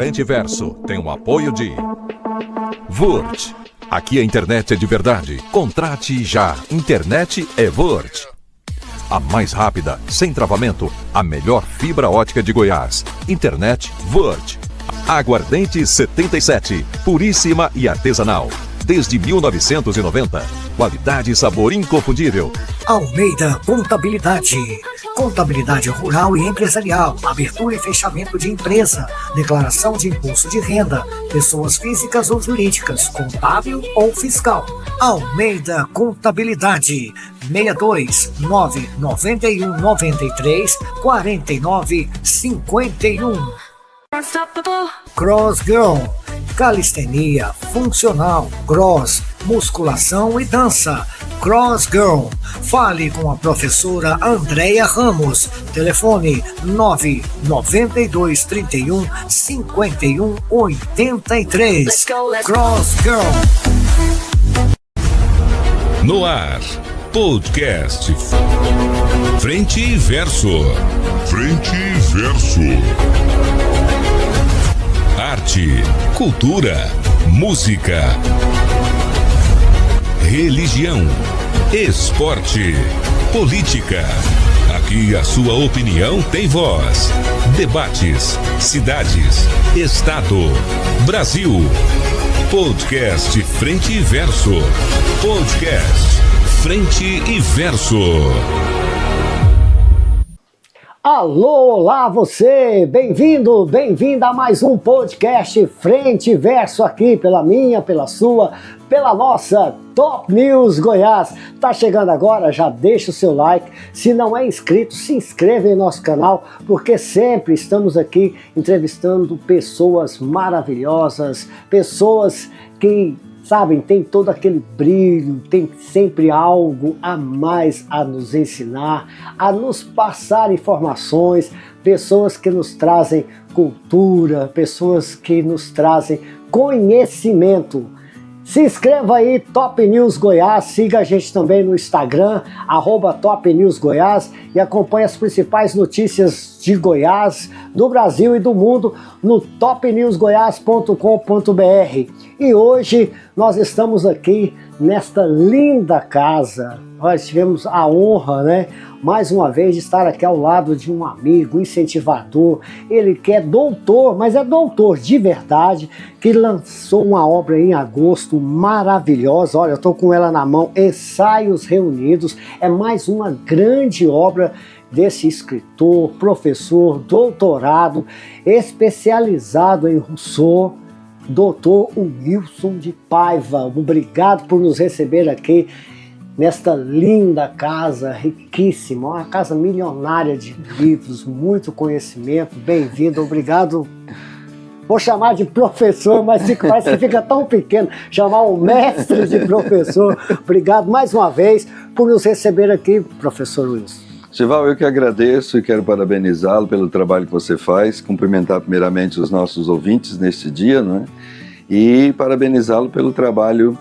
Frente e Verso tem o apoio de Vurt. Aqui a internet é de verdade. Contrate já. Internet é Vurt. A mais rápida, sem travamento, a melhor fibra ótica de Goiás. Internet Vurt. Aguardente 77, puríssima e artesanal. Desde 1990. Qualidade e sabor inconfundível. Almeida Contabilidade. Contabilidade rural e empresarial. Abertura e fechamento de empresa. Declaração de imposto de renda. Pessoas físicas ou jurídicas. Contábil ou fiscal. Almeida Contabilidade. 62 991 93 49 51. Cross Girl. Calistenia, funcional, cross, musculação e dança. Cross Girl. Fale com a professora Andréia Ramos. Telefone 99231 5183. Cross Girl. No ar, podcast Frente e Verso. Frente e Verso. Arte, cultura, música, religião, esporte, política. Aqui a sua opinião tem voz. Debates, cidades, estado, Brasil. Podcast Frente e Verso. Podcast Frente e Verso. Alô, olá você, bem-vindo, bem-vinda a mais um podcast Frente e Verso aqui pela minha, pela sua, pela nossa Top News Goiás. Tá chegando agora? Já deixa o seu like, se não é inscrito, se inscreva em nosso canal, porque sempre estamos aqui entrevistando pessoas maravilhosas, pessoas que sabem, tem todo aquele brilho, tem sempre algo a mais a nos ensinar, a nos passar informações, pessoas que nos trazem cultura, pessoas que nos trazem conhecimento. Se inscreva aí, Top News Goiás, siga a gente também no Instagram, @Top News Goiás, e acompanhe as principais notícias de Goiás, do Brasil e do mundo no topnewsgoias.com.br. E hoje nós estamos aqui nesta linda casa. Nós tivemos a honra, mais uma vez, de estar aqui ao lado de um amigo, incentivador. Ele que é doutor, mas é doutor de verdade, que lançou uma obra em agosto maravilhosa. Olha, eu estou com ela na mão, Ensaios Reunidos. É mais uma grande obra desse escritor, professor, doutorado, especializado em Rousseau, Dr. Wilson de Paiva. Obrigado por nos receber aqui nesta linda casa, riquíssima, uma casa milionária de livros, muito conhecimento. Bem-vindo, obrigado. Vou chamar de professor, mas parece que fica tão pequeno, chamar o mestre de professor. Obrigado mais uma vez por nos receber aqui, professor Wilson. Gival, eu que agradeço e quero parabenizá-lo pelo trabalho que você faz, cumprimentar primeiramente os nossos ouvintes neste dia, e parabenizá-lo pelo trabalho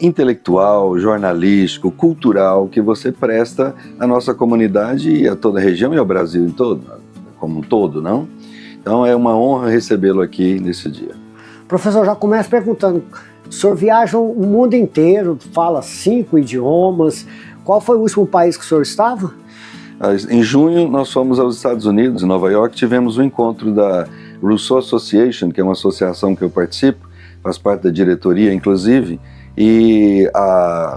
intelectual, jornalístico, cultural que você presta à nossa comunidade e a toda a região e ao Brasil em todo, como um todo, não? Então é uma honra recebê-lo aqui nesse dia. Professor, já começo perguntando, o senhor viaja o mundo inteiro, fala 5 idiomas, qual foi o último país que o senhor estava? Em junho nós fomos aos Estados Unidos, em Nova York, tivemos um encontro da Rousseau Association, que é uma associação que eu participo, faz parte da diretoria inclusive, e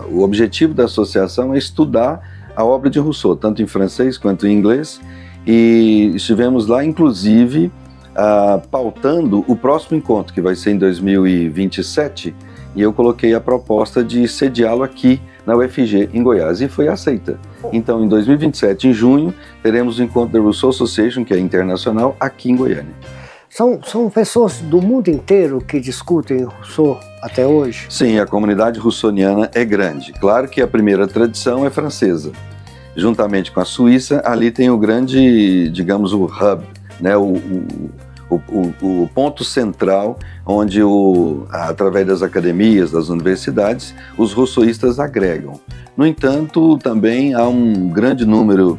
o objetivo da associação é estudar a obra de Rousseau, tanto em francês quanto em inglês, e estivemos lá inclusive pautando o próximo encontro, que vai ser em 2027, e eu coloquei a proposta de sediá-lo aqui na UFG, em Goiás, e foi aceita. Então, em 2027, em junho, teremos o encontro da Rousseau Association, que é internacional, aqui em Goiânia. São pessoas do mundo inteiro que discutem Rousseau até hoje? Sim, a comunidade russoniana é grande. Claro que a primeira tradição é francesa. Juntamente com a Suíça, ali tem o grande, digamos, o hub, o ponto central, onde, através das academias, das universidades, os rousseauistas agregam. No entanto, também há um grande número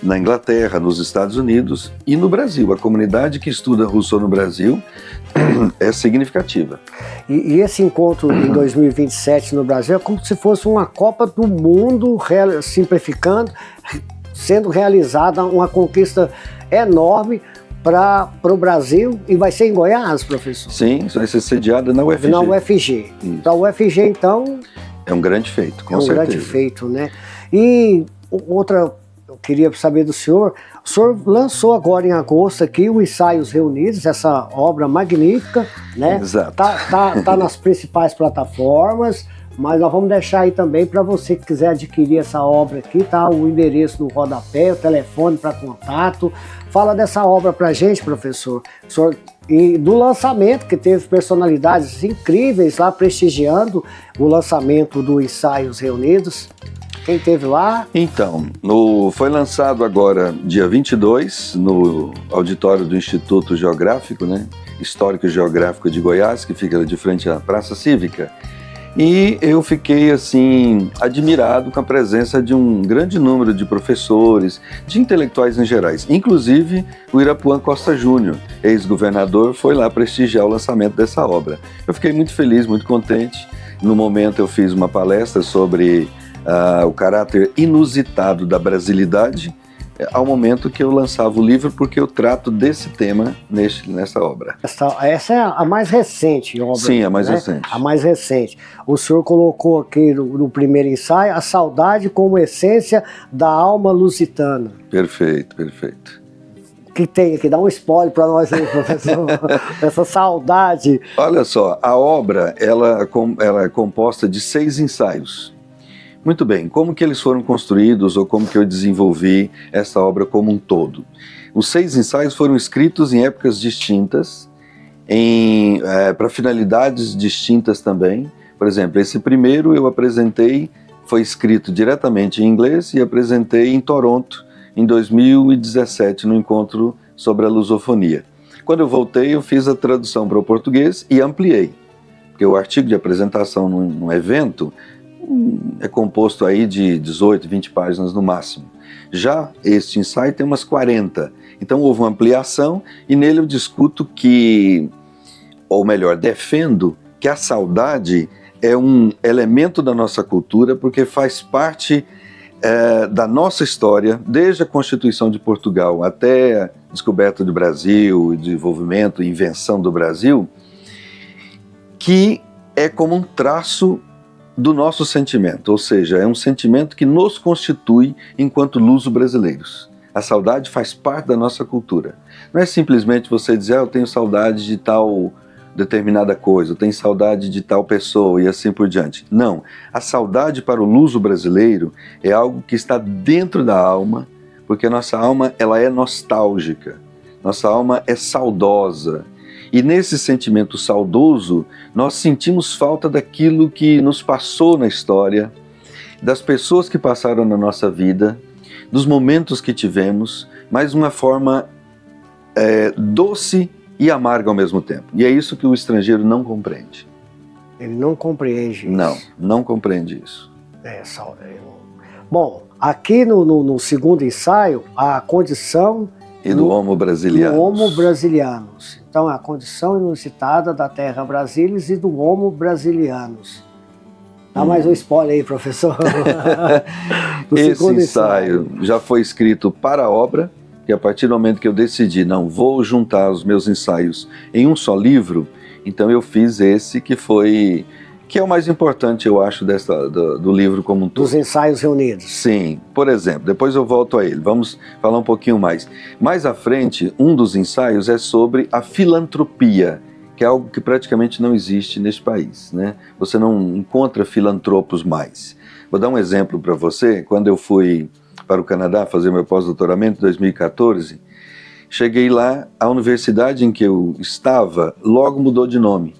na Inglaterra, nos Estados Unidos e no Brasil. A comunidade que estuda Rousseau no Brasil é significativa. E esse encontro em 2027 no Brasil é como se fosse uma Copa do Mundo, simplificando, sendo realizada uma conquista enorme para o Brasil, e vai ser em Goiás, professor? Sim, vai ser sediada na UFG. Na UFG. Para a UFG, então... É um grande feito, com certeza. É um grande feito, né? E outra, eu queria saber do senhor, o senhor lançou agora em agosto aqui o Ensaios Reunidos, essa obra magnífica, né? Exato. Tá nas principais plataformas, mas nós vamos deixar aí também para você que quiser adquirir essa obra aqui, tá? O endereço no rodapé, o telefone para contato. Fala dessa obra pra gente, professor. O senhor, e do lançamento, que teve personalidades incríveis lá prestigiando o lançamento do Ensaios Reunidos. Quem teve lá? Então, foi lançado agora, dia 22, no auditório do Instituto Geográfico, né? Histórico e Geográfico de Goiás, que fica de frente à Praça Cívica. E eu fiquei, assim, admirado com a presença de um grande número de professores, de intelectuais em gerais. Inclusive, o Irapuan Costa Júnior, ex-governador, foi lá prestigiar o lançamento dessa obra. Eu fiquei muito feliz, muito contente. No momento, eu fiz uma palestra sobre o caráter inusitado da brasilidade, ao momento que eu lançava o livro, porque eu trato desse tema nessa obra. Essa é a mais recente obra. Sim, a mais né? recente. A mais recente. O senhor colocou aqui no primeiro ensaio a saudade como essência da alma lusitana. Perfeito, perfeito. Que tem aqui, dá um spoiler para nós aí, professor. Essa saudade. Olha só, a obra ela é composta de 6 ensaios. Muito bem, como que eles foram construídos ou como que eu desenvolvi essa obra como um todo? Os 6 ensaios foram escritos em épocas distintas, para finalidades distintas também. Por exemplo, esse primeiro eu apresentei, foi escrito diretamente em inglês e apresentei em Toronto em 2017, no encontro sobre a lusofonia. Quando eu voltei, eu fiz a tradução para o português e ampliei, porque o artigo de apresentação num evento é composto aí de 18, 20 páginas no máximo. Já este ensaio tem umas 40. Então houve uma ampliação e nele eu discuto que, ou melhor, defendo que a saudade é um elemento da nossa cultura porque faz parte da nossa história, desde a Constituição de Portugal até a descoberta do Brasil, o desenvolvimento e invenção do Brasil, que é como um traço do nosso sentimento, ou seja, é um sentimento que nos constitui enquanto luso-brasileiros. A saudade faz parte da nossa cultura. Não é simplesmente você dizer, eu tenho saudade de tal determinada coisa, eu tenho saudade de tal pessoa e assim por diante. Não, a saudade para o luso-brasileiro é algo que está dentro da alma, porque a nossa alma ela é nostálgica, nossa alma é saudosa. E nesse sentimento saudoso, nós sentimos falta daquilo que nos passou na história, das pessoas que passaram na nossa vida, dos momentos que tivemos, mas de uma forma doce e amarga ao mesmo tempo. E é isso que o estrangeiro não compreende. Ele não compreende isso. Não compreende isso. Bom, aqui no segundo ensaio, a condição... E do Homo Brasilianus. Do Homo Brasilianus. Então, a condição inusitada da terra brasilis e do Homo Brasilianus. Dá mais um spoiler aí, professor. Esse ensaio já foi escrito para a obra, e a partir do momento que eu decidi, não, vou juntar os meus ensaios em um só livro, então eu fiz esse que é o mais importante, eu acho, do livro como um todo. Dos ensaios reunidos. Sim. Por exemplo, depois eu volto a ele. Vamos falar um pouquinho mais. Mais à frente, um dos ensaios é sobre a filantropia, que é algo que praticamente não existe neste país, né? Você não encontra filantropos mais. Vou dar um exemplo para você. Quando eu fui para o Canadá fazer meu pós-doutoramento em 2014, cheguei lá, a universidade em que eu estava logo mudou de nome.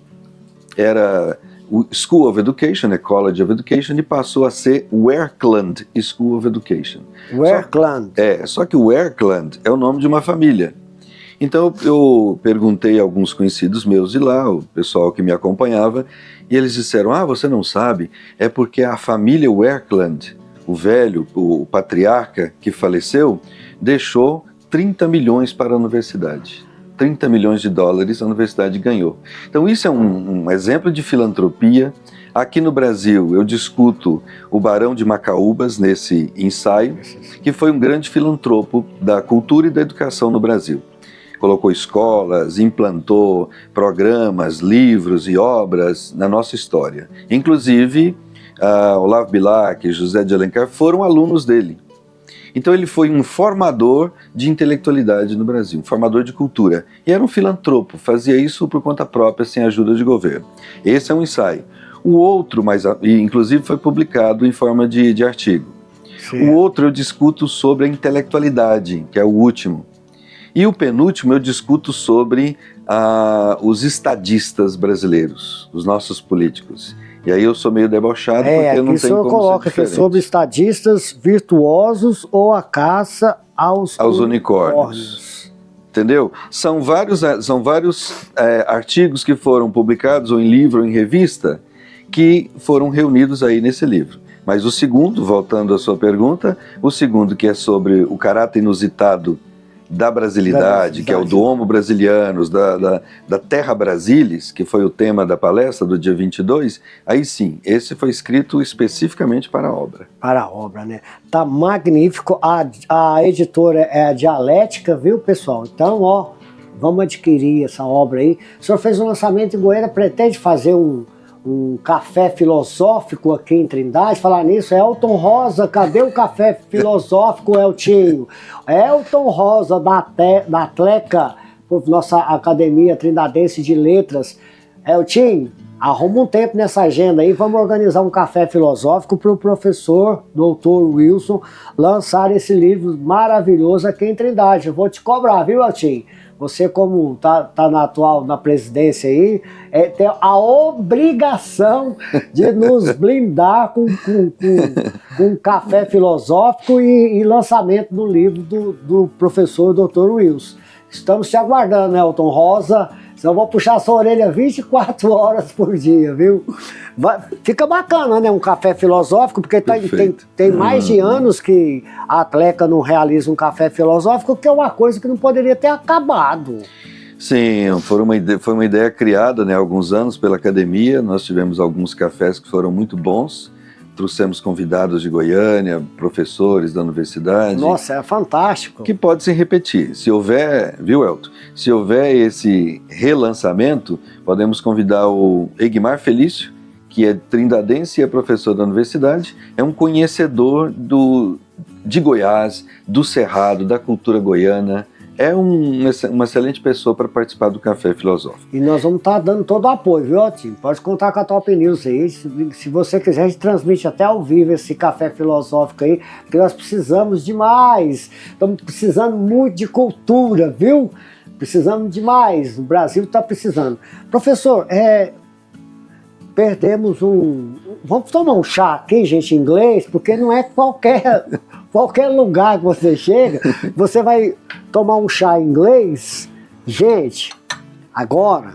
Era o School of Education, College of Education, e passou a ser Werkland School of Education. Werkland. Só que o Werkland é o nome de uma família. Então eu perguntei a alguns conhecidos meus de lá, o pessoal que me acompanhava, e eles disseram, você não sabe, é porque a família Werkland, o velho, o patriarca que faleceu, deixou 30 milhões para a universidade. 30 milhões de dólares a universidade ganhou. Então isso é um exemplo de filantropia. Aqui no Brasil eu discuto o Barão de Macaúbas nesse ensaio, que foi um grande filantropo da cultura e da educação no Brasil. Colocou escolas, implantou programas, livros e obras na nossa história. Inclusive, Olavo Bilac e José de Alencar foram alunos dele. Então ele foi um formador de intelectualidade no Brasil, um formador de cultura. E era um filantropo, fazia isso por conta própria, sem ajuda de governo. Esse é um ensaio. O outro, inclusive foi publicado em forma de artigo. Sim. O outro eu discuto sobre a intelectualidade, que é o último. E o penúltimo eu discuto sobre os estadistas brasileiros, os nossos políticos. E aí eu sou meio debochado porque não tem como ser diferente. O senhor coloca aqui sobre estadistas virtuosos ou a caça aos unicórnios. Entendeu? São vários artigos que foram publicados ou em livro ou em revista que foram reunidos aí nesse livro. Mas o segundo, voltando à sua pergunta, o segundo que é sobre o caráter inusitado da brasilidade, que é o do Homo brasilianus, da Terra Brasilis, que foi o tema da palestra do dia 22, aí sim, esse foi escrito especificamente para a obra. Para a obra, né? Tá magnífico, a editora é a Dialética, viu, pessoal? Então, ó, vamos adquirir essa obra aí. O senhor fez um lançamento em Goiânia, pretende fazer um café filosófico aqui em Trindade? Falar nisso, Elton Rosa, cadê o café filosófico, Eltinho? Elton Rosa, da Atleca, nossa Academia Trindadense de Letras. Eltinho, arruma um tempo nessa agenda aí, vamos organizar um café filosófico para o professor Dr. Wilson lançar esse livro maravilhoso aqui em Trindade. Eu vou te cobrar, viu, Eltinho? Você, como tá na presidência aí, tem a obrigação de nos blindar com café filosófico e lançamento do livro do professor Dr. Wilson. Estamos te aguardando, Elton Rosa. Senão eu vou puxar a sua orelha 24 horas por dia, viu? Fica bacana, né? Um café filosófico, porque tem mais de anos que a Atleca não realiza um café filosófico, que é uma coisa que não poderia ter acabado. Sim, foi uma ideia criada, né, há alguns anos pela academia. Nós tivemos alguns cafés que foram muito bons. Trouxemos convidados de Goiânia, professores da universidade. Nossa, é fantástico. Que pode se repetir. Se houver, viu, Elton? Se houver esse relançamento, podemos convidar o Egmar Felício, que é trindadense e é professor da universidade, é um conhecedor de Goiás, do Cerrado, da cultura goiana. É uma excelente pessoa para participar do Café Filosófico. E nós vamos estar dando todo o apoio, viu, Tim? Pode contar com a Top News aí. Se você quiser, a gente transmite até ao vivo esse Café Filosófico aí, porque nós precisamos demais. Estamos precisando muito de cultura, viu? Precisamos demais. O Brasil está precisando. Professor, perdemos Vamos tomar um chá aqui, gente, em inglês, porque não é qualquer lugar que você chega, você vai tomar um chá em inglês. Gente, agora,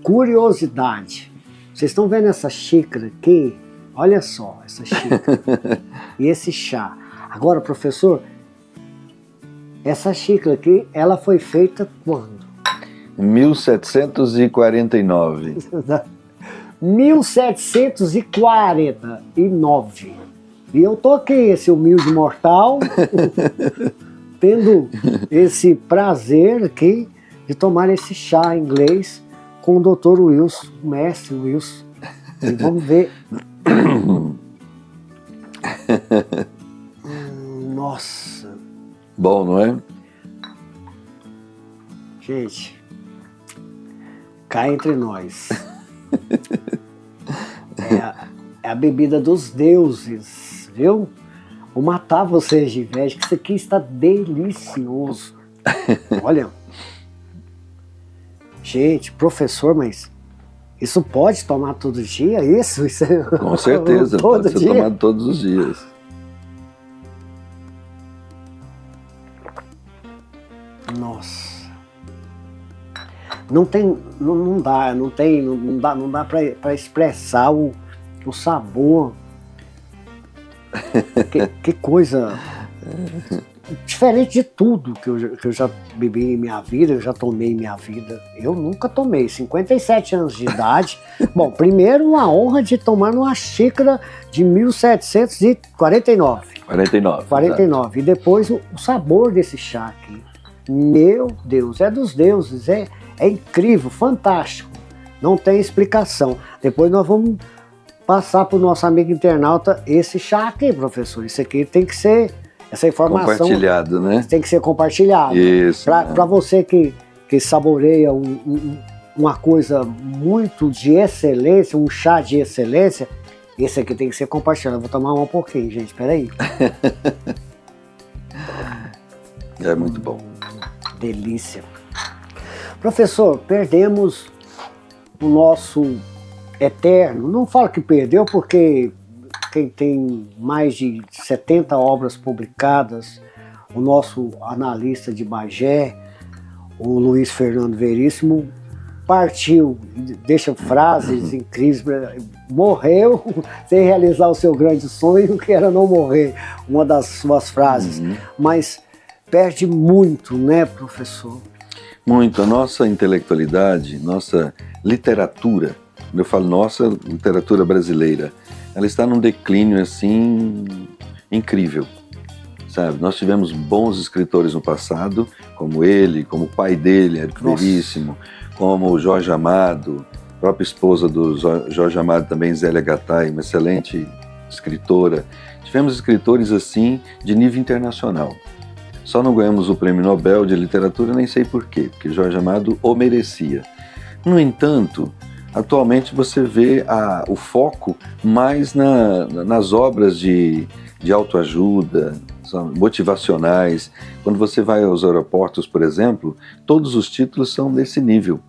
curiosidade. Vocês estão vendo essa xícara aqui? Olha só, essa xícara. E esse chá. Agora, professor, essa xícara aqui, ela foi feita quando? 1749. 1749. E eu tô aqui, esse humilde mortal, tendo esse prazer aqui de tomar esse chá inglês com o Dr. Wilson, o mestre Wilson. E vamos ver. Nossa. Bom, não é? Gente, cá entre nós. É a bebida dos deuses, viu? Vou matar vocês de inveja, que isso aqui está delicioso. Olha. Gente, professor, mas isso pode tomar todo dia? Isso é... Com certeza, pode ser tomado todos os dias. Nossa. Não dá para expressar o sabor Que coisa diferente de tudo que eu já bebi em minha vida, eu já tomei em minha vida. Eu nunca tomei, 57 anos de idade. Bom, primeiro uma honra de tomar numa xícara de 1749. 49. E depois o sabor desse chá aqui. Meu Deus, é dos deuses, é incrível, fantástico. Não tem explicação. Depois nós vamos passar para o nosso amigo internauta esse chá aqui, professor. Isso aqui tem que ser, essa informação... compartilhado, né? Tem que ser compartilhado. Isso. Para você que saboreia uma coisa muito de excelência, um chá de excelência, esse aqui tem que ser compartilhado. Eu vou tomar um pouquinho, gente, espera aí. É muito bom. Delícia. Professor, perdemos o nosso eterno, não falo que perdeu porque quem tem mais de 70 obras publicadas, o nosso analista de Bagé, o Luiz Fernando Veríssimo, partiu, deixa frases incríveis, morreu sem realizar o seu grande sonho, que era não morrer, uma das suas frases, mas perde muito, né, professor? Muito. A nossa intelectualidade, nossa literatura, quando eu falo nossa literatura brasileira, ela está num declínio assim incrível, sabe? Nós tivemos bons escritores no passado, como ele, como o pai dele, Érico Veríssimo, como o Jorge Amado, a própria esposa do Jorge Amado também, Zélia Gattai, uma excelente escritora. Tivemos escritores assim de nível internacional. Só não ganhamos o Prêmio Nobel de Literatura, nem sei por quê, porque Jorge Amado o merecia. No entanto, atualmente você vê o foco mais nas obras de autoajuda, motivacionais. Quando você vai aos aeroportos, por exemplo, todos os títulos são desse nível.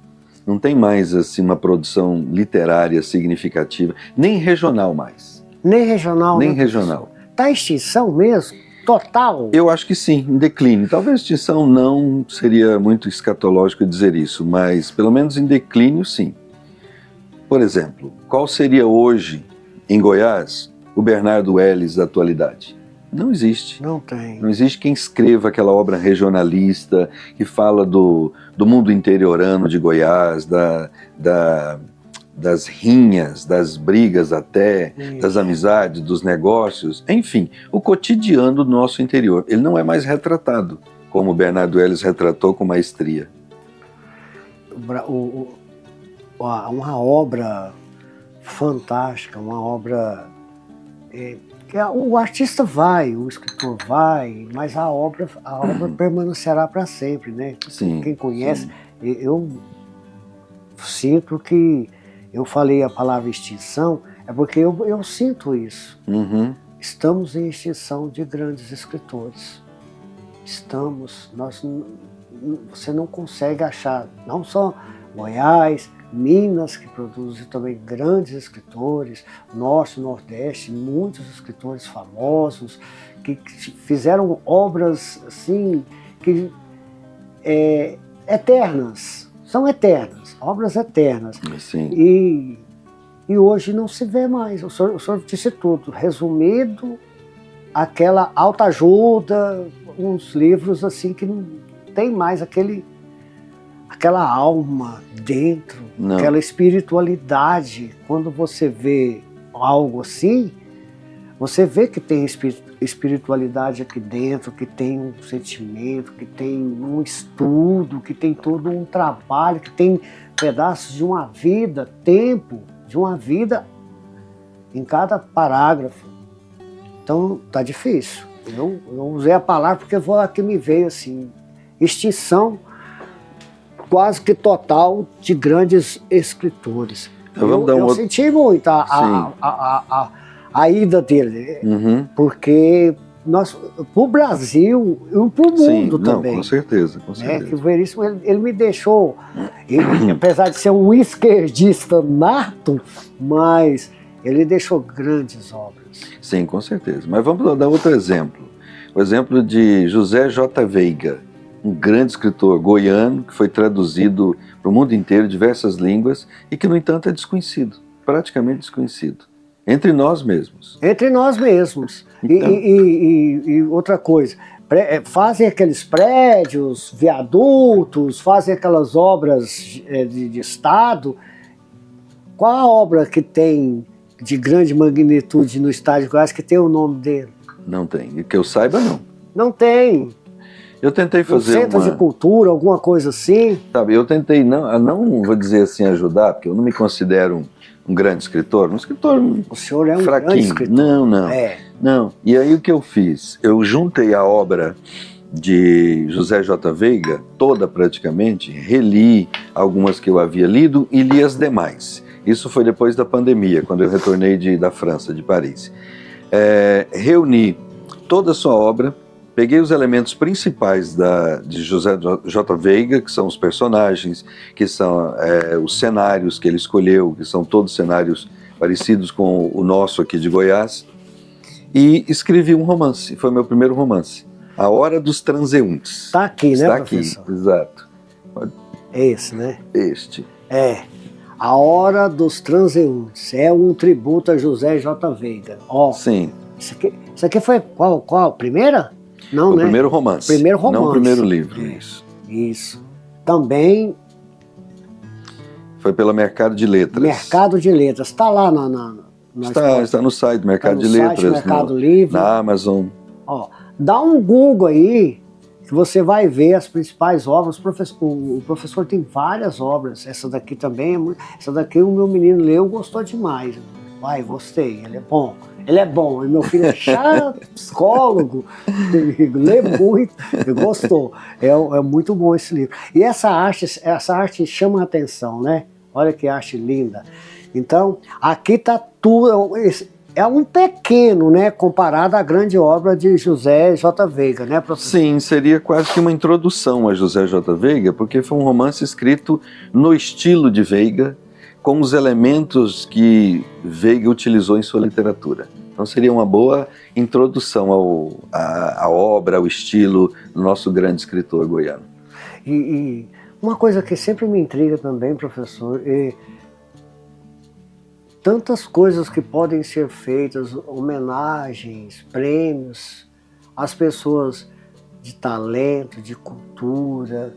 Não tem mais assim, uma produção literária significativa, nem regional mais. Nem regional? Nem né, regional. Está em extinção mesmo? Total? Eu acho que sim, em declínio. Talvez extinção não seria muito escatológico dizer isso, mas pelo menos em declínio sim. Por exemplo, qual seria hoje, em Goiás, o Bernardo Ellis da atualidade? Não existe. Não tem. Não existe quem escreva aquela obra regionalista que fala do mundo interiorano de Goiás, das rinhas, das brigas até, das amizades, dos negócios, enfim, o cotidiano do nosso interior. Ele não é mais retratado, como o Bernardo Ellis retratou com maestria. Uma obra fantástica, uma obra... o artista vai, o escritor vai, mas a obra permanecerá para sempre, né? Sim, quem conhece, sim. Eu sinto que eu falei a palavra extinção, é porque eu sinto isso. Uhum. Estamos em extinção de grandes escritores. Você não consegue achar, não só Goiás, Minas, que produzem também grandes escritores, Norte, Nordeste, muitos escritores famosos, que fizeram obras assim, que eternas, são eternas, obras eternas. Sim. E hoje não se vê mais, o senhor disse tudo, resumido, aquela autoajuda, uns livros assim que não tem mais aquela alma dentro, não. Aquela espiritualidade. Quando você vê algo assim, você vê que tem espiritualidade aqui dentro, que tem um sentimento, que tem um estudo, que tem todo um trabalho, que tem pedaços de uma vida, tempo de uma vida em cada parágrafo. Então tá difícil. Eu usei a palavra porque aqui me veio assim, extinção quase que total de grandes escritores. Eu senti muito a ida dele, porque para o Brasil e para o mundo também. Com certeza, com certeza. Que o Veríssimo, ele me deixou, apesar de ser um esquerdista nato, mas ele deixou grandes obras. Sim, com certeza. Mas vamos dar outro exemplo. O exemplo de José J. Veiga, um grande escritor goiano que foi traduzido para o mundo inteiro, diversas línguas, e que, no entanto, é desconhecido, praticamente desconhecido. Entre nós mesmos. Entre nós mesmos. Então. E outra coisa, fazem aqueles prédios, viadutos, fazem aquelas obras de Estado. Qual a obra que tem de grande magnitude no estado de Goiás que tem o nome dele? Não tem. E que eu saiba, não. Não tem. Eu tentei fazer centro de cultura, alguma coisa assim? Sabe, eu tentei, não vou dizer assim, ajudar, porque eu não me considero um grande escritor. Um escritor o senhor é um fraquinho. grande escritor. Não. Não. E aí o que eu fiz? Eu juntei a obra de José J. Veiga, toda praticamente, reli algumas que eu havia lido e li as demais. Isso foi depois da pandemia, quando eu retornei da França, de Paris. Reuni toda a sua obra, peguei os elementos principais de José J. Veiga, que são os personagens, que são os cenários que ele escolheu, que são todos cenários parecidos com o nosso aqui de Goiás, e escrevi um romance. Foi meu primeiro romance, A Hora dos Transeuntes. Está aqui, né, Está professor? aqui, exato. Esse, né? Este. A Hora dos Transeuntes. É um tributo a José J. Veiga. Sim. Isso aqui foi qual? Primeira? Não, o né? primeiro romance. Primeiro romance. Não o primeiro livro, isso. Isso. Também... Foi pela Mercado de Letras. Mercado de Letras. Está lá Está no site Mercado de Letras. Letras. Mercado Livre. Na Amazon. Dá um Google aí, que você vai ver as principais obras. O professor tem várias obras. Essa daqui também é muito... Essa daqui o meu menino leu, gostou demais. Gostei, ele é bom. Ele é bom. E meu filho é chato, psicólogo, lê muito, ele gostou. É muito bom esse livro. E essa arte chama a atenção, né? Olha que arte linda. Então, aqui está tudo... É um pequeno, né, comparado à grande obra de José J. Veiga, né, professor? Sim, seria quase que uma introdução a José J. Veiga, porque foi um romance escrito no estilo de Veiga, com os elementos que Veiga utilizou em sua literatura. Então seria uma boa introdução à obra, ao estilo do nosso grande escritor goiano. E uma coisa que sempre me intriga também, professor, tantas coisas que podem ser feitas, homenagens, prêmios, às pessoas de talento, de cultura.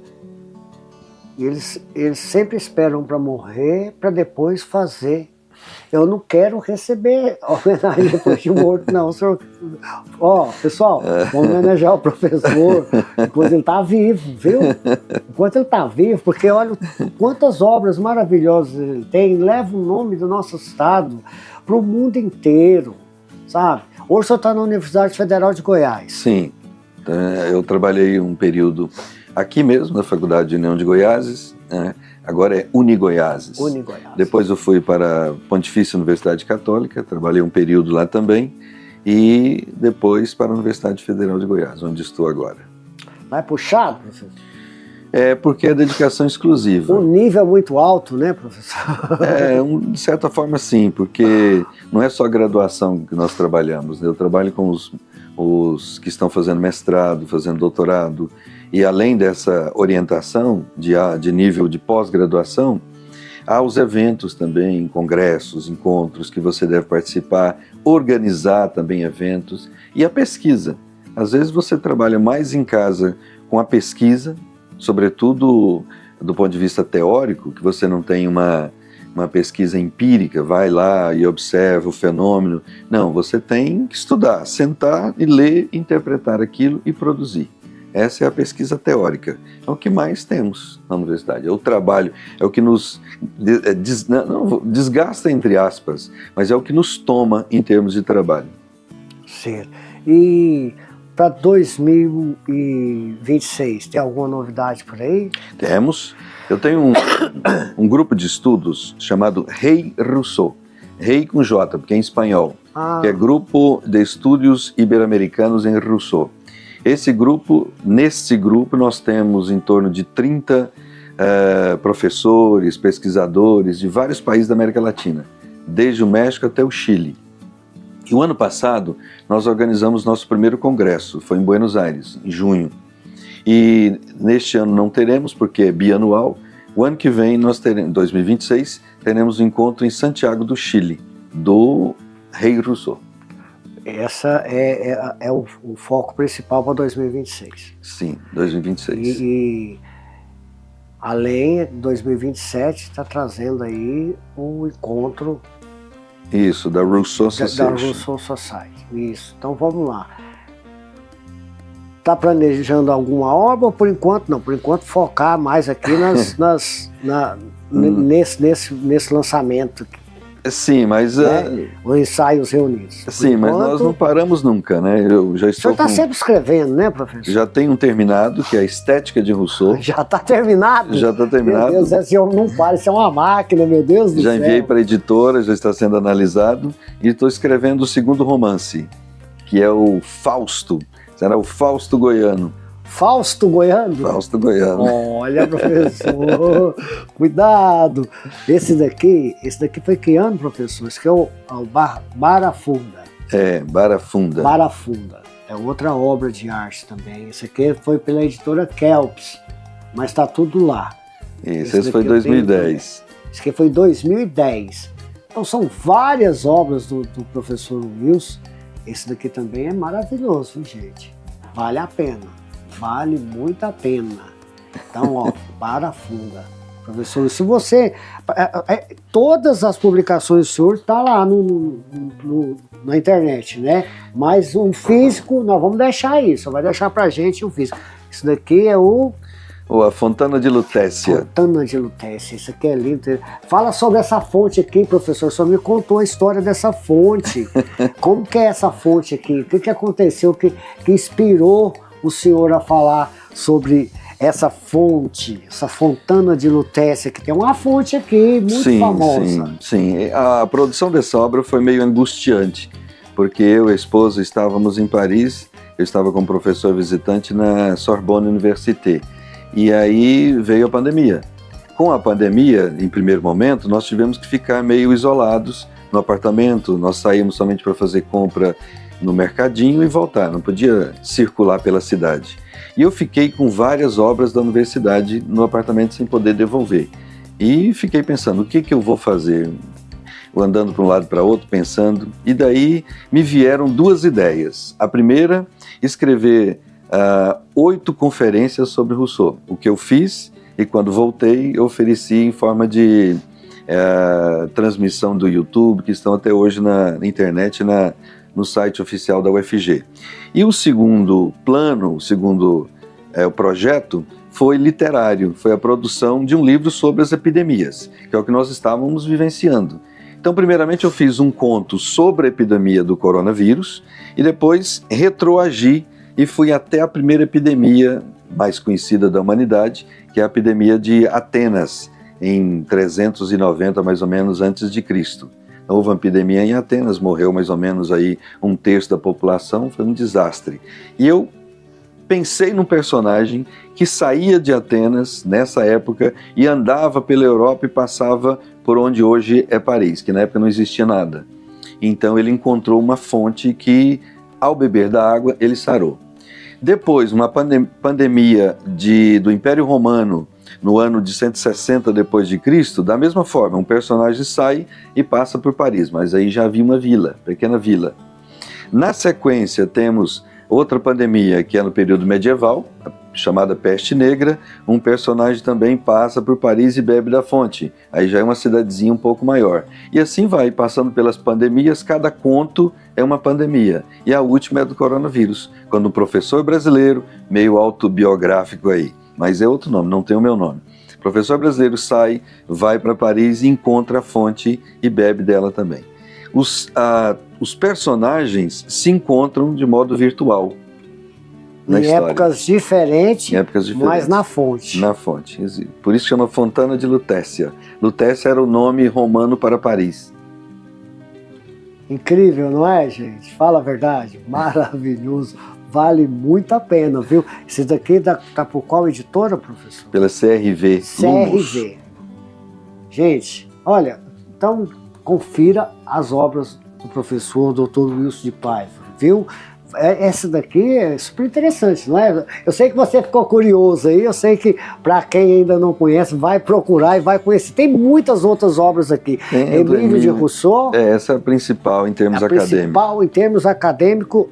E eles sempre esperam para morrer, para depois fazer. Eu não quero receber homenagem depois de morto, não. Senhor... pessoal, vamos homenagear o professor enquanto ele está vivo, viu? Enquanto ele está vivo, porque olha quantas obras maravilhosas ele tem, leva o nome do nosso estado para o mundo inteiro, sabe? Hoje o senhor está na Universidade Federal de Goiás. Sim, eu trabalhei um período aqui mesmo, na Faculdade de União de Goiáses, né? Agora é Unigoiáses. Depois eu fui para a Pontifícia Universidade Católica, trabalhei um período lá também, e depois para a Universidade Federal de Goiás, onde estou agora. Vai puxado, professor? Porque é dedicação exclusiva. O nível é muito alto, né, professor? De certa forma sim, porque não é só graduação que nós trabalhamos, né? Eu trabalho com os que estão fazendo mestrado, fazendo doutorado, e além dessa orientação de nível de pós-graduação, há os eventos também, congressos, encontros que você deve participar, organizar também eventos, e a pesquisa. Às vezes você trabalha mais em casa com a pesquisa, sobretudo do ponto de vista teórico, que você não tem uma pesquisa empírica, vai lá e observa o fenômeno. Não, você tem que estudar, sentar e ler, interpretar aquilo e produzir. Essa é a pesquisa teórica. É o que mais temos na universidade. É o trabalho, é o que nos desgasta, entre aspas, mas é o que nos toma em termos de trabalho. Certo. E para 2026, tem alguma novidade por aí? Temos. Eu tenho um grupo de estudos chamado Rei Rousseau. Rei com J, porque é em espanhol. Que é Grupo de Estudos Ibero-Americanos em Rousseau. Nesse grupo nós temos em torno de 30 professores, pesquisadores de vários países da América Latina, desde o México até o Chile. E o ano passado nós organizamos nosso primeiro congresso, foi em Buenos Aires, em junho. E neste ano não teremos, porque é bianual. O ano que vem, nós teremos, em 2026, teremos um encontro em Santiago do Chile, do Rei Rousseau. Essa é o foco principal para 2026. Sim, 2026. E além, 2027 está trazendo aí o encontro... Isso, da Rousseau Association. Da Rousseau Society, isso. Então vamos lá. Está planejando alguma obra ou por enquanto não? Por enquanto focar mais aqui nesse lançamento. Sim, mas... Os ensaios reunidos. Sim, mas nós não paramos nunca, né? Eu já estou o senhor está sempre escrevendo, né, professor? Já tenho um terminado, que é a Estética de Rousseau. Já está terminado? Já está terminado. Meu Deus, esse homem não para, isso é uma máquina, meu Deus do céu. Já enviei para a editora, já está sendo analisado, e estou escrevendo o segundo romance, que é o Fausto. Será o Fausto Goiano. Fausto Goiano? Fausto Goiano. Olha, professor, cuidado. Esse daqui foi que ano, professor? Esse aqui é o Barafunda. Barafunda. Barafunda. É outra obra de arte também. Esse aqui foi pela editora Kelps, mas está tudo lá. Esse foi 2010. Esse aqui foi 2010. Então são várias obras do professor Wilson. Esse daqui também é maravilhoso, gente. Vale a pena. Vale muito a pena. Então, ó, Barafunda. Professor, se você... todas as publicações do senhor estão lá na internet, né? Mas o físico, nós vamos deixar isso. Vai deixar pra gente o físico. Isso daqui é a Fontana de Lutécia. Fontana de Lutécia, isso aqui é lindo. Fala sobre essa fonte aqui, professor. Só me contou a história dessa fonte. Como que é essa fonte aqui? O que aconteceu que inspirou o senhor a falar sobre essa fonte, essa Fontana de Lutécia, que tem uma fonte aqui muito famosa. Sim. A produção dessa obra foi meio angustiante, porque eu e a esposa estávamos em Paris, eu estava como professor visitante na Sorbonne Université, e aí veio a pandemia. Com a pandemia, em primeiro momento, nós tivemos que ficar meio isolados no apartamento, nós saímos somente para fazer compra no mercadinho e voltar, não podia circular pela cidade. E eu fiquei com várias obras da universidade no apartamento sem poder devolver. E fiquei pensando, o que eu vou fazer? Andando para um lado e para outro, pensando. E daí me vieram duas ideias. A primeira, escrever 8 conferências sobre Rousseau. O que eu fiz, e quando voltei, eu ofereci em forma de transmissão do YouTube, que estão até hoje na internet, no site oficial da UFG. E o segundo plano, o projeto, foi literário, foi a produção de um livro sobre as epidemias, que é o que nós estávamos vivenciando. Então, primeiramente, eu fiz um conto sobre a epidemia do coronavírus e depois retroagi e fui até a primeira epidemia mais conhecida da humanidade, que é a epidemia de Atenas, em 390 mais ou menos antes de Cristo. Houve uma epidemia em Atenas, morreu mais ou menos aí 1/3 da população, foi um desastre. E eu pensei num personagem que saía de Atenas nessa época e andava pela Europa e passava por onde hoje é Paris, que na época não existia nada. Então ele encontrou uma fonte que, ao beber da água, ele sarou. Depois, uma pandemia do Império Romano, no ano de 160 depois de Cristo, da mesma forma, um personagem sai e passa por Paris, mas aí já havia uma vila, pequena vila. Na sequência temos outra pandemia, que é no período medieval, chamada Peste Negra, um personagem também passa por Paris e bebe da fonte, aí já é uma cidadezinha um pouco maior. E assim vai, passando pelas pandemias, cada conto é uma pandemia, e a última é do coronavírus, quando um professor brasileiro, meio autobiográfico aí, mas é outro nome, não tem o meu nome. O professor brasileiro sai, vai para Paris, encontra a fonte e bebe dela também. Os personagens se encontram de modo virtual na história. Em épocas diferentes, mas na fonte. Na fonte. Por isso chama Fontana de Lutécia. Lutécia era o nome romano para Paris. Incrível, não é, gente? Fala a verdade. Maravilhoso. Vale muito a pena, viu? Esse daqui tá por qual editora, professor? Pela CRV. CRV. Gente, olha, então confira as obras do professor Dr. Wilson de Paiva, viu? Essa daqui é super interessante, não é? Eu sei que você ficou curioso aí, eu sei que para quem ainda não conhece, vai procurar e vai conhecer. Tem muitas outras obras aqui. Emílio de Rousseau. Essa é a principal em termos acadêmicos. A principal em termos acadêmicos,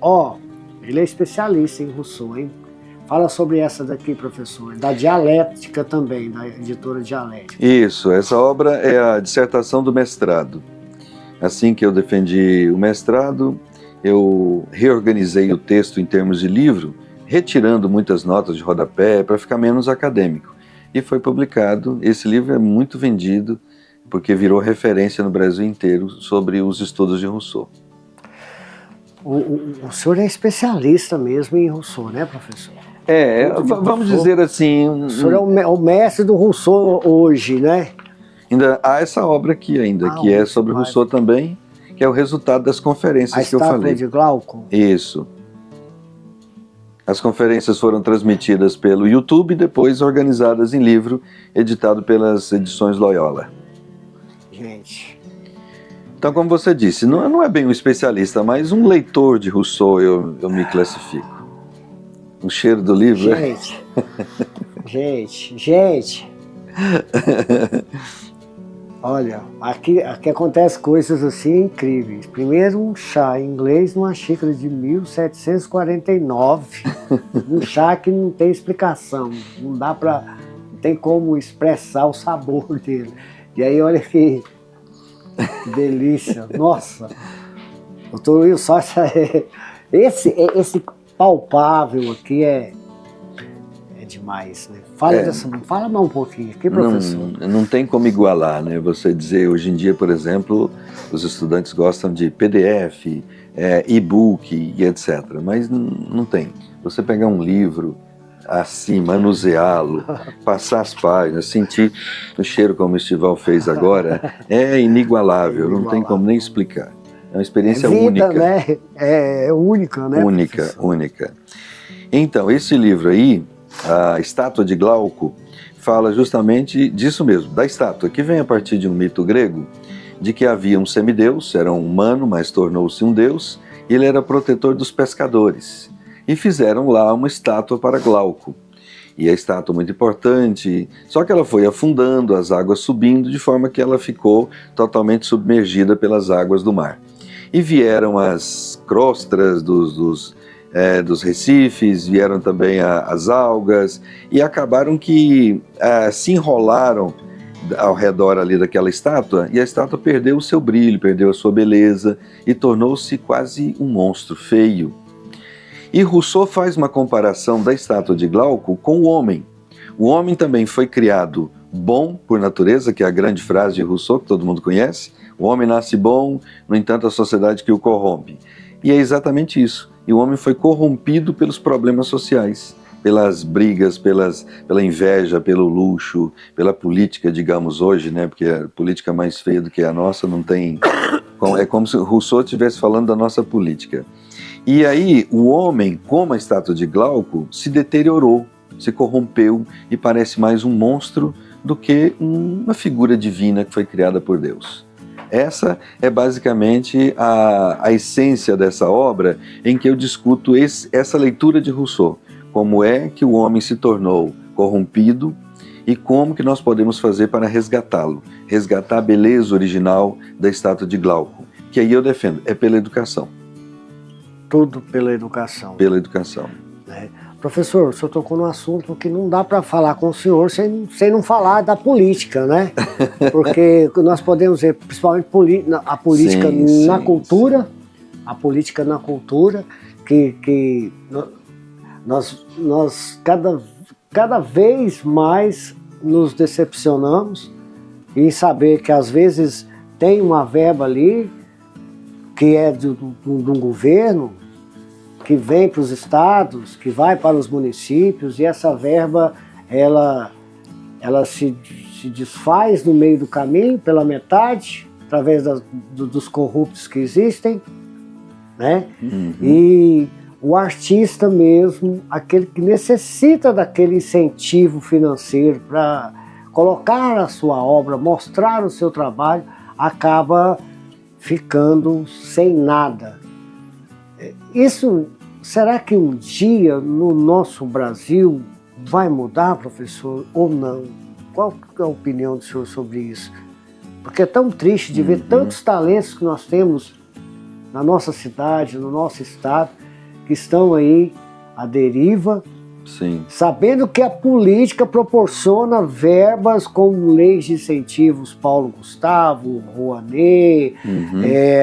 ele é especialista em Rousseau, hein? Fala sobre essa daqui, professor, da Dialética também, da editora Dialética. Isso, essa obra é a dissertação do mestrado. Assim que eu defendi o mestrado, eu reorganizei o texto em termos de livro, retirando muitas notas de rodapé para ficar menos acadêmico. E foi publicado. Esse livro é muito vendido, porque virou referência no Brasil inteiro sobre os estudos de Rousseau. O senhor é especialista mesmo em Rousseau, né, professor? Vamos dizer assim... O senhor é o mestre do Rousseau hoje, né? Ainda há essa obra aqui ainda, que é sobre Rousseau também, que é o resultado das conferências que eu falei. A estátua de Glauco? Isso. As conferências foram transmitidas pelo YouTube e depois organizadas em livro, editado pelas edições Loyola. Gente... Então, como você disse, não é bem um especialista, mas um leitor de Rousseau eu me classifico. O cheiro do livro, gente. Olha, aqui acontecem coisas assim incríveis. Primeiro, um chá em inglês numa xícara de 1749. Um chá que não tem explicação. Não tem como expressar o sabor dele. E aí, olha que delícia. Nossa. Doutor Wilson, esse palpável aqui é demais, né? Fala mais um pouquinho aqui, professor. Não tem como igualar, né? Você dizer, hoje em dia, por exemplo, os estudantes gostam de PDF, e-book e etc. Mas não tem. Você pegar um livro assim, manuseá-lo, passar as páginas, sentir o cheiro como o Estival fez agora, é inigualável, não tem como nem explicar. É uma experiência única. Né? É única, né? Única. Então, esse livro aí, A Estátua de Glauco, fala justamente disso mesmo, da estátua, que vem a partir de um mito grego, de que havia um semideus, era um humano, mas tornou-se um deus, e ele era protetor dos pescadores. E fizeram lá uma estátua para Glauco. E a estátua muito importante, só que ela foi afundando, as águas subindo, de forma que ela ficou totalmente submergida pelas águas do mar. E vieram as crostras dos recifes, vieram também as algas, e acabaram que se enrolaram ao redor ali daquela estátua, e a estátua perdeu o seu brilho, perdeu a sua beleza, e tornou-se quase um monstro feio. E Rousseau faz uma comparação da estátua de Glauco com o homem. O homem também foi criado bom por natureza, que é a grande frase de Rousseau, que todo mundo conhece. O homem nasce bom, no entanto a sociedade que o corrompe. E é exatamente isso. E o homem foi corrompido pelos problemas sociais, pelas brigas, pela inveja, pelo luxo, pela política, digamos hoje, né? Porque a política mais feia do que a nossa não tem... É como se Rousseau estivesse falando da nossa política. E aí o homem, como a estátua de Glauco, se deteriorou, se corrompeu e parece mais um monstro do que uma figura divina que foi criada por Deus. Essa é basicamente a essência dessa obra, em que eu discuto essa leitura de Rousseau, como é que o homem se tornou corrompido e como que nós podemos fazer para resgatá-lo, resgatar a beleza original da estátua de Glauco, que aí eu defendo, é pela educação. Tudo pela educação. Pela educação. Professor, o senhor tocou num assunto que não dá para falar com o senhor sem não falar da política, né? Porque nós podemos ver, principalmente a política na cultura, a política na cultura, que nós cada vez mais nos decepcionamos em saber que às vezes tem uma verba ali que é de um governo, que vem para os estados, que vai para os municípios, e essa verba ela se desfaz no meio do caminho, pela metade, através dos corruptos que existem, né? Uhum. E o artista mesmo, aquele que necessita daquele incentivo financeiro para colocar a sua obra, mostrar o seu trabalho, acaba ficando sem nada. Isso será que um dia no nosso Brasil vai mudar, professor, ou não? Qual que é a opinião do senhor sobre isso? Porque é tão triste de ver tantos talentos que nós temos na nossa cidade, no nosso estado, que estão aí à deriva, Sim. sabendo que a política proporciona verbas como leis de incentivos Paulo Gustavo, Rouanet,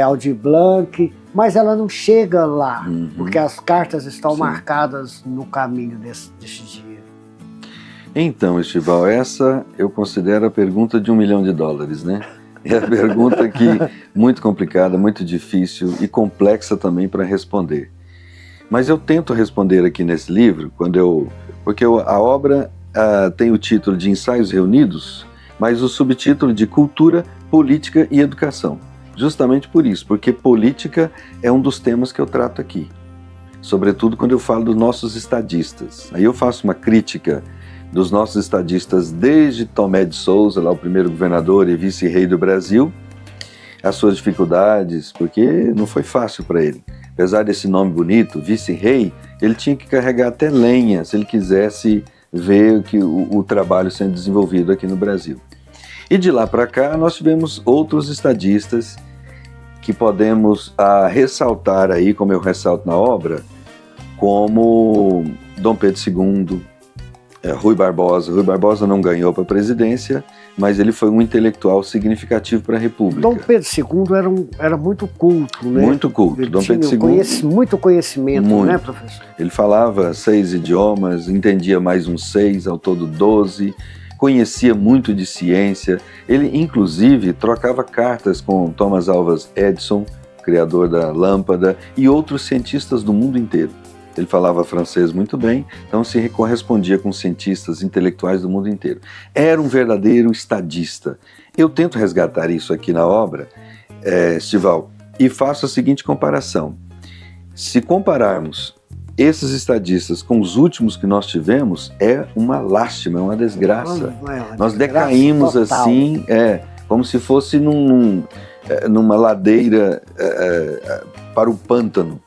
Aldir Blanc, mas ela não chega lá, porque as cartas estão marcadas no caminho desse dia. Então, Estival, essa eu considero a pergunta de $1 milhão, né? É a pergunta que muito complicada, muito difícil e complexa também para responder. Mas eu tento responder aqui nesse livro, porque a obra tem o título de Ensaios Reunidos, mas o subtítulo de Cultura, Política e Educação. Justamente por isso, porque política é um dos temas que eu trato aqui. Sobretudo quando eu falo dos nossos estadistas. Aí eu faço uma crítica dos nossos estadistas desde Tomé de Souza, lá o primeiro governador e vice-rei do Brasil, as suas dificuldades, porque não foi fácil para ele. Apesar desse nome bonito, vice-rei, ele tinha que carregar até lenha se ele quisesse ver o trabalho sendo desenvolvido aqui no Brasil. E de lá para cá nós tivemos outros estadistas que podemos ressaltar aí, como eu ressalto na obra, como Dom Pedro II, Rui Barbosa. Rui Barbosa não ganhou para a presidência, mas ele foi um intelectual significativo para a República. Dom Pedro II era muito culto, né? Muito culto. Ele Dom Pedro II, muito conhecimento, muito, né, professor? Ele falava 6 idiomas, entendia mais uns 6, ao todo 12, conhecia muito de ciência. Ele, inclusive, trocava cartas com Thomas Alva Edison, criador da lâmpada, e outros cientistas do mundo inteiro. Ele falava francês muito bem, então se correspondia com cientistas intelectuais do mundo inteiro. Era um verdadeiro estadista. Eu tento resgatar isso aqui na obra, Estival, e faço a seguinte comparação. Se compararmos esses estadistas com os últimos que nós tivemos, é uma lástima, é uma desgraça. Nós decaímos total. Assim, como se fosse numa ladeira para o pântano.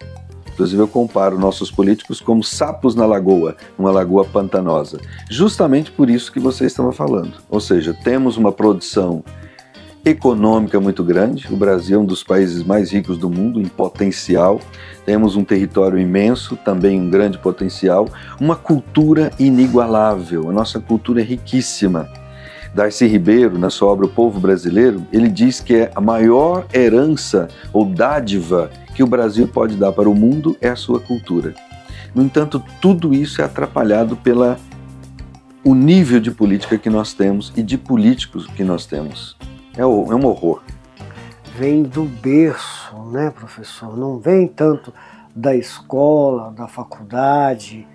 Inclusive eu comparo nossos políticos como sapos na lagoa, uma lagoa pantanosa. Justamente por isso que você estava falando. Ou seja, temos uma produção econômica muito grande. O Brasil é um dos países mais ricos do mundo em potencial. Temos um território imenso, também um grande potencial. Uma cultura inigualável. A nossa cultura é riquíssima. Darcy Ribeiro, na sua obra O Povo Brasileiro, ele diz que a maior herança ou dádiva que o Brasil pode dar para o mundo é a sua cultura. No entanto, tudo isso é atrapalhado pelo nível de política que nós temos e de políticos que nós temos. É um horror. Vem do berço, né, professor? Não vem tanto da escola, da faculdade,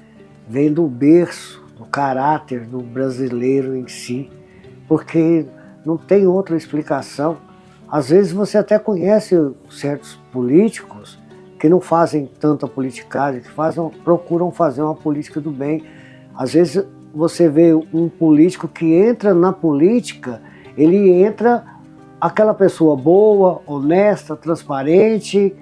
vem do berço, do caráter do brasileiro em si, porque não tem outra explicação. Às vezes você até conhece certos políticos que não fazem tanta politicagem, que procuram fazer uma política do bem. Às vezes você vê um político que entra na política, ele entra aquela pessoa boa, honesta, transparente,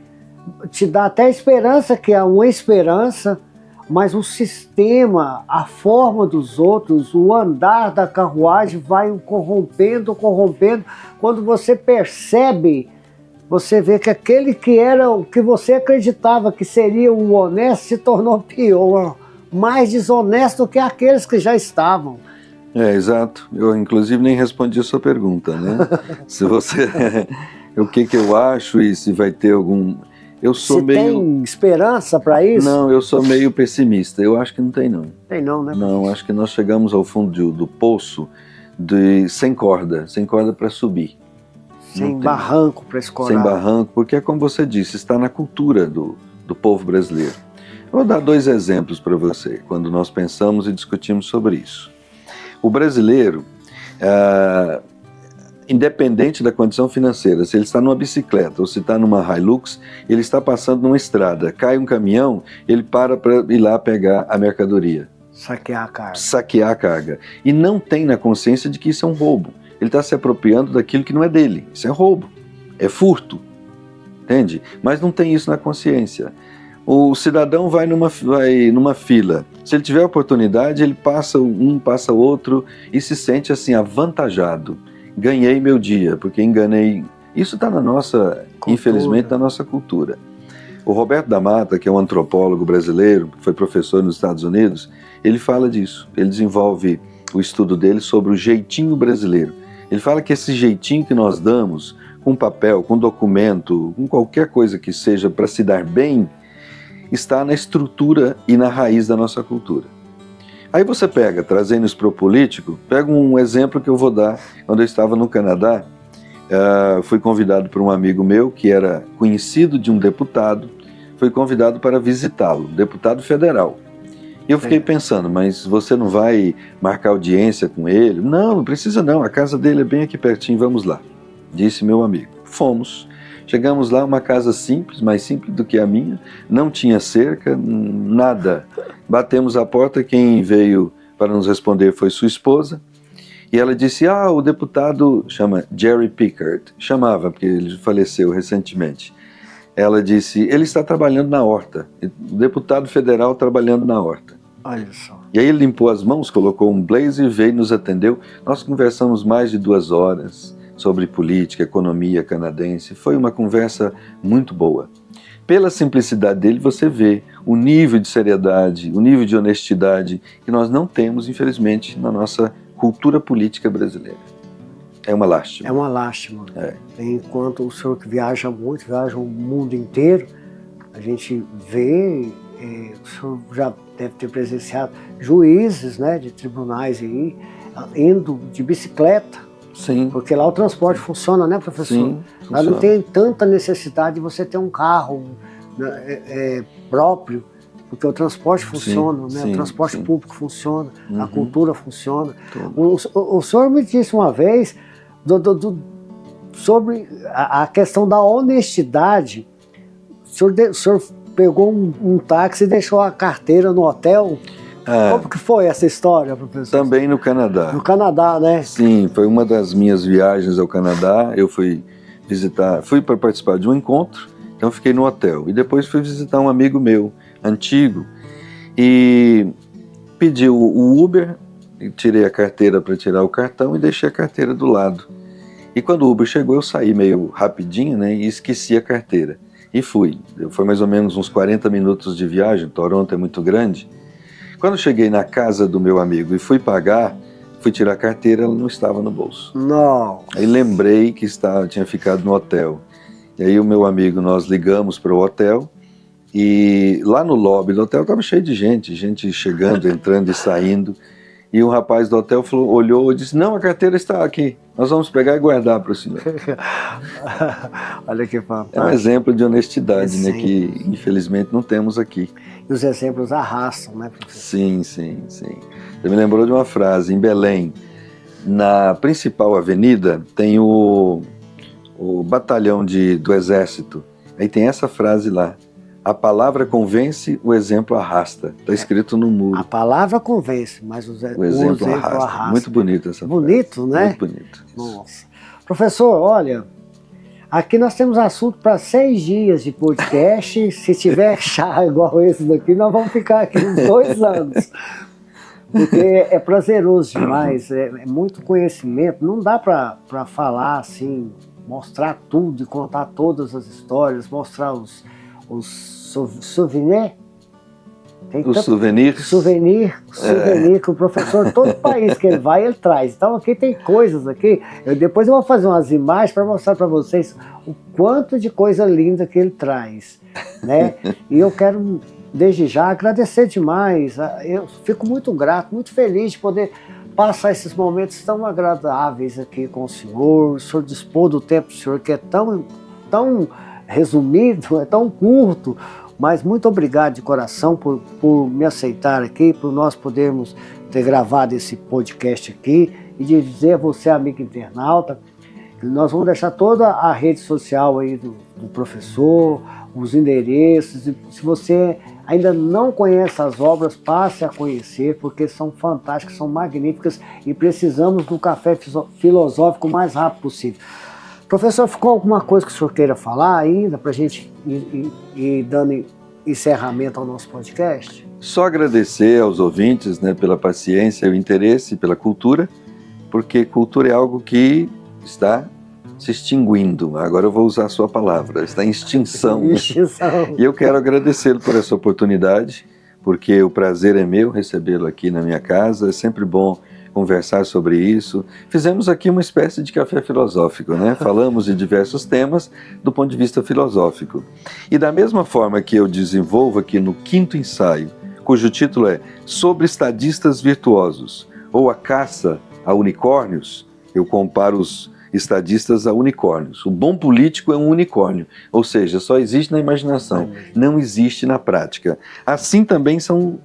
te dá até esperança, que é uma esperança, mas o sistema, a forma dos outros, o andar da carruagem vai corrompendo. Quando você percebe, você vê que aquele que era o que você acreditava que seria o honesto se tornou pior, mais desonesto que aqueles que já estavam. Exato. Eu, inclusive, nem respondi a sua pergunta, né? Se você... o que eu acho e se vai ter algum... Tem esperança para isso? Não, eu sou meio pessimista. Eu acho que não tem, não. Tem não, né? Não, acho que nós chegamos ao fundo do poço sem corda para subir. Sem barranco para escorar. Sem barranco, porque é como você disse, está na cultura do povo brasileiro. Eu vou dar 2 exemplos para você, quando nós pensamos e discutimos sobre isso. O brasileiro, independente da condição financeira, se ele está numa bicicleta ou se está numa Hilux, ele está passando numa estrada, cai um caminhão, ele para ir lá pegar a mercadoria. Saquear a carga. E não tem na consciência de que isso é um roubo. Ele está se apropriando daquilo que não é dele. Isso é roubo, é furto, entende? Mas não tem isso na consciência. O cidadão vai numa fila. Se ele tiver oportunidade, ele passa um, passa outro e se sente assim avantajado. Ganhei meu dia, porque enganei. Isso está na nossa, infelizmente, na nossa cultura. O Roberto da Mata, que é um antropólogo brasileiro, foi professor nos Estados Unidos, ele fala disso. Ele desenvolve o estudo dele sobre o jeitinho brasileiro. Ele fala que esse jeitinho que nós damos, com papel, com documento, com qualquer coisa que seja para se dar bem, está na estrutura e na raiz da nossa cultura. Aí você pega, trazendo isso para o político, pega um exemplo que eu vou dar. Quando eu estava no Canadá, fui convidado por um amigo meu, que era conhecido de um deputado, fui convidado para visitá-lo, deputado federal. E eu fiquei pensando, mas você não vai marcar audiência com ele? Não, não precisa não, a casa dele é bem aqui pertinho, vamos lá, disse meu amigo. Fomos. Chegamos lá, uma casa simples, mais simples do que a minha, não tinha cerca, nada. Batemos a porta, quem veio para nos responder foi sua esposa, e ela disse, o deputado chama Jerry Pickard, chamava, porque ele faleceu recentemente. Ela disse, ele está trabalhando na horta, o deputado federal trabalhando na horta. Olha só. E aí ele limpou as mãos, colocou um blazer, veio e nos atendeu. Nós conversamos mais de 2 horas, sobre política, economia canadense. Foi uma conversa muito boa. Pela simplicidade dele, você vê o nível de seriedade, o nível de honestidade que nós não temos, infelizmente, na nossa cultura política brasileira. É uma lástima. É uma lástima. Enquanto o senhor que viaja muito, viaja o mundo inteiro, a gente vê, o senhor já deve ter presenciado juízes, né, de tribunais aí, indo de bicicleta. Sim. Porque lá o transporte funciona, né, professor? Sim, lá não tem tanta necessidade de você ter um carro próprio, porque o transporte funciona, né? O transporte público funciona, a cultura funciona. O senhor me disse uma vez sobre a questão da honestidade. O senhor pegou um táxi e deixou a carteira no hotel. Como que foi essa história, professor? Também no Canadá. No Canadá, né? Sim, foi uma das minhas viagens ao Canadá. Eu fui para participar de um encontro, então fiquei no hotel. E depois fui visitar um amigo meu, antigo, e pedi o Uber, tirei a carteira para tirar o cartão e deixei a carteira do lado. E quando o Uber chegou, eu saí meio rapidinho, né, e esqueci a carteira. E fui. Foi mais ou menos uns 40 minutos de viagem, Toronto é muito grande. Quando cheguei na casa do meu amigo e fui pagar, fui tirar a carteira, ela não estava no bolso. Não. Aí lembrei que tinha ficado no hotel. E aí o meu amigo, nós ligamos para o hotel e lá no lobby do hotel estava cheio de gente chegando, entrando e saindo. E um rapaz do hotel olhou e disse, não, a carteira está aqui, nós vamos pegar e guardar para o senhor. Olha que fantástico. É um exemplo de honestidade, né, que infelizmente não temos aqui. E os exemplos arrastam, né, professor? Sim. Você me lembrou de uma frase, em Belém, na principal avenida tem o batalhão do exército, aí tem essa frase lá, a palavra convence, o exemplo arrasta. Está escrito no muro. A palavra convence, mas o exemplo arrasta. Muito bonito essa frase. Bonito, né? Muito bonito. Nossa. Professor, olha, aqui nós temos assunto para 6 dias de podcast. Se tiver chá igual esse daqui, nós vamos ficar aqui uns 2 anos. Porque é prazeroso demais, é muito conhecimento. Não dá para falar assim, mostrar tudo e contar todas as histórias, mostrar os souvenirs. Os souvenirs. Souvenir que o professor, todo país que ele vai, ele traz. Então aqui tem coisas aqui. Depois eu vou fazer umas imagens para mostrar para vocês o quanto de coisa linda que ele traz, né? E eu quero, desde já, agradecer demais. Eu fico muito grato, muito feliz de poder passar esses momentos tão agradáveis aqui com o senhor dispor do tempo do senhor, que é tão resumido, é tão curto, mas muito obrigado de coração por me aceitar aqui, por nós podermos ter gravado esse podcast aqui e de dizer a você, amigo internauta, que nós vamos deixar toda a rede social aí do professor, os endereços, e se você ainda não conhece as obras, passe a conhecer, porque são fantásticas, são magníficas e precisamos do café filosófico o mais rápido possível. Professor, ficou alguma coisa que o senhor queira falar ainda para a gente ir dando encerramento ao nosso podcast? Só agradecer aos ouvintes, né, pela paciência, o interesse pela cultura, porque cultura é algo que está se extinguindo. Agora eu vou usar a sua palavra, está em extinção. E eu quero agradecê-lo por essa oportunidade, porque o prazer é meu recebê-lo aqui na minha casa, é sempre bom conversar sobre isso. Fizemos aqui uma espécie de café filosófico, né? Falamos de diversos temas do ponto de vista filosófico. E da mesma forma que eu desenvolvo aqui no 5º ensaio, cujo título é Sobre Estadistas Virtuosos, ou a caça a unicórnios, eu comparo os estadistas a unicórnios. O bom político é um unicórnio, ou seja, só existe na imaginação, não existe na prática. Assim também são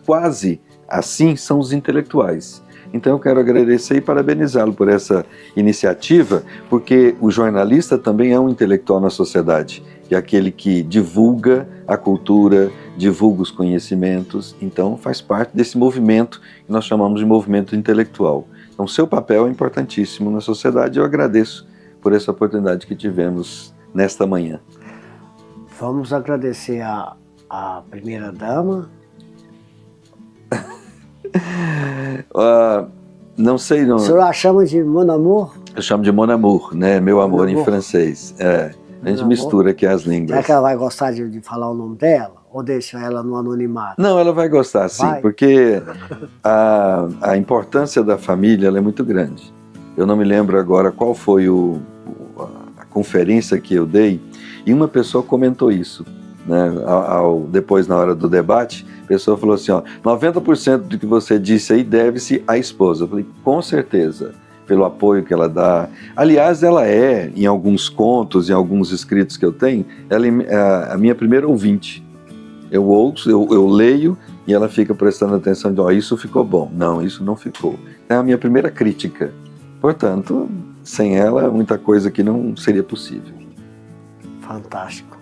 quase assim são os intelectuais. Então eu quero agradecer e parabenizá-lo por essa iniciativa, porque o jornalista também é um intelectual na sociedade, que é aquele que divulga a cultura, divulga os conhecimentos, então faz parte desse movimento que nós chamamos de movimento intelectual. Então seu papel é importantíssimo na sociedade e eu agradeço por essa oportunidade que tivemos nesta manhã. Vamos agradecer a primeira-dama. Não sei, não. O senhor a chama de Mon Amour? Eu chamo de Mon Amour, né? Meu amor em francês. A gente mistura aqui as línguas. Será que ela vai gostar de falar o nome dela? Ou deixa ela no anonimato? Não, ela vai gostar, sim, porque a importância da família ela é muito grande. Eu não me lembro agora qual foi a conferência que eu dei, e uma pessoa comentou isso, né? Depois, na hora do debate, a pessoa falou assim, 90% do que você disse aí deve-se à esposa. Eu falei, com certeza, pelo apoio que ela dá. Aliás, ela é, em alguns contos, em alguns escritos que eu tenho, ela é a minha primeira ouvinte. Eu ouço, eu leio, e ela fica prestando atenção de, isso ficou bom. Não, isso não ficou. É a minha primeira crítica. Portanto, sem ela, muita coisa que não seria possível. Fantástico.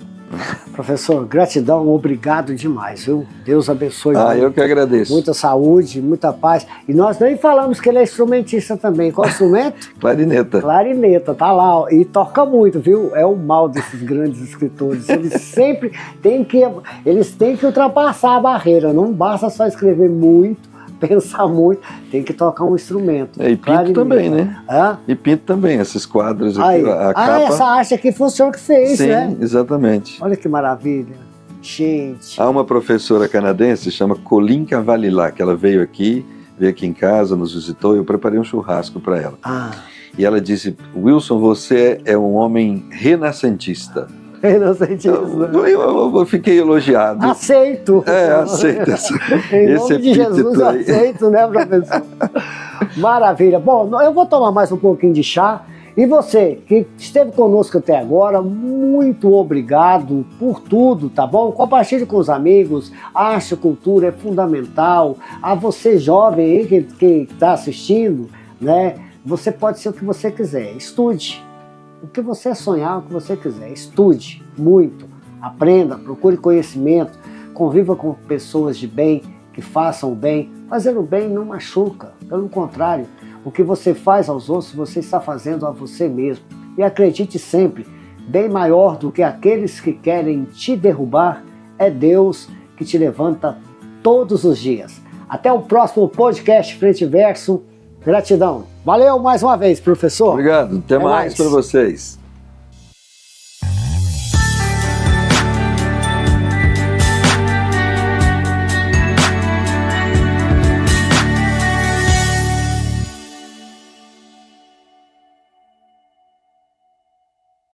Professor, gratidão, obrigado demais, viu? Deus abençoe muito. Eu que agradeço. Muita saúde, muita paz. E nós nem falamos que ele é instrumentista também. Qual instrumento? Clarineta. Clarineta, tá lá. Ó, e toca muito, viu? É o mal desses grandes escritores. Eles sempre têm que ultrapassar a barreira. Não basta só escrever muito, pensar muito, tem que tocar um instrumento. E pinto também, né? E pinto também, esses quadros aqui, a capa. Essa arte aqui foi o senhor que fez, sim, né? Sim, exatamente. Olha que maravilha. Gente. Há uma professora canadense, chama Colleen Cavalila, que ela veio aqui em casa, nos visitou, e eu preparei um churrasco para ela. E ela disse, Wilson, você é um homem renascentista. Eu fiquei elogiado. Aceito. Aceito. Em nome de Jesus, aceito, né, professor? Maravilha. Bom, eu vou tomar mais um pouquinho de chá. E você, que esteve conosco até agora, muito obrigado por tudo, tá bom? Compartilhe com os amigos, a arte e cultura é fundamental. A você jovem aí que está assistindo, né? Você pode ser o que você quiser, estude. O que você sonhar, o que você quiser, estude muito, aprenda, procure conhecimento, conviva com pessoas de bem, que façam o bem. Fazer o bem não machuca, pelo contrário, o que você faz aos outros, você está fazendo a você mesmo. E acredite sempre, bem maior do que aqueles que querem te derrubar, é Deus que te levanta todos os dias. Até o próximo podcast Frente e Verso. Gratidão. Valeu mais uma vez, professor. Obrigado. Até mais para vocês.